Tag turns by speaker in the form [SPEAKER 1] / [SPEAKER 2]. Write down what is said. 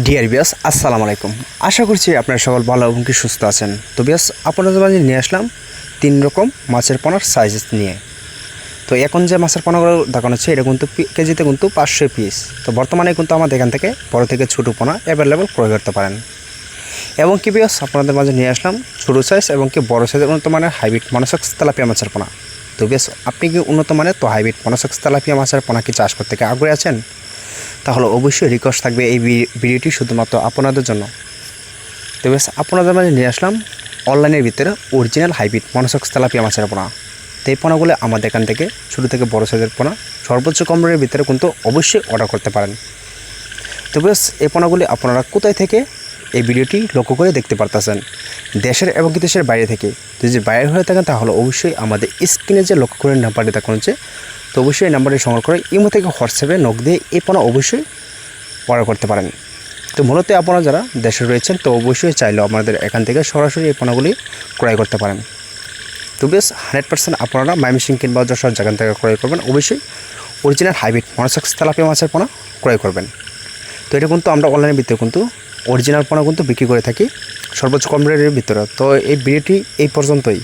[SPEAKER 1] Deer বিয়াস আসসালামু আলাইকুম। আশা করছি আপনারা সকল ভালো এবং কি সুস্থ আছেন। তো বিয়াস আপনাদের মাঝে নিয়ে আসলাম 3 রকম মাছের পোনার সাইজ নিয়ে। তো এখন যে মাছের পোনাগুলো দেখানো হচ্ছে এটা কিন্তু কেজিতে কিন্তু 500 পিস। তো বর্তমানে কিন্তু আমাদের এখান থেকে বড় থেকে ছোটো পোনা অ্যাভেলেবেল ক্রয় করতে পারেন। এবং কি বিয়াস আপনাদের মাঝে নিয়ে আসলাম ছোটো সাইজ এবং কি বড় সাইজের উন্নত মানের হাইব্রিড মনোসেক্স তেলাপিয়া মাছের পোনা। তো বিয়াস আপনি কি উন্নত মানের তো হাইব্রিড মনোসেক্স তেলাপিয়া মাছের পোনা কি চাষ করতে আগ্রহী আছেন? তাহলে অবশ্যই রিকোয়েস্ট থাকবে এই ভিডিওটি শুধুমাত্র আপনাদের জন্য। তো বেশ আপনাদের মাঝে নিয়ে আসলাম অনলাইনের ভিতরে অরিজিনাল হাইব্রিড মনোসেক্স তেলাপিয়া মাছের পোনা। তো এই পোনাগুলো আমাদের এখান থেকে ছোটো থেকে বড় সাইজের পোনা সর্বোচ্চ কম রেটের ভিতরে কিন্তু অবশ্যই অর্ডার করতে পারেন। তো বেশ এই পোনাগুলি আপনারা কোথায় থেকে এই ভিডিওটি লক্ষ্য করে দেখতে পারতেছেন, দেশের এবং দেশের বাইরে থেকে। যদি বাইরে হয়ে থাকেন তাহলে অবশ্যই আমাদের স্ক্রিনে যে লক্ষ্য করে নাম্বারটি দেখানো হচ্ছে, তো অবশ্যই এই নাম্বারটি সংগ্রহ করে ইমো থেকে হোয়াটসঅ্যাপে নক দিয়ে এই পোনা অবশ্যই অর্ডার করতে পারেন। তো মূলত আপনারা যারা দেশে রয়েছেন তো অবশ্যই চাইলেও আমাদের এখান থেকে সরাসরি এই পোনাগুলি ক্রয় করতে পারেন। তো বেশ 100% আপনারা ময়মনসিংহ কিংবা যশোর জায়গা থেকে ক্রয় করবেন। অবশ্যই অরিজিনাল হাইব্রিড মনোসেক্স তেলাপিয়া মাছের পোনা ক্রয় করবেন। তো এটা কিন্তু আমরা অনলাইনের ভিতরে কিন্তু অরিজিনাল পোনা কিন্তু বিক্রি করে থাকি সর্বোচ্চ কম রেটের ভিতরে। তো এই ভিডিওটি এই পর্যন্তই।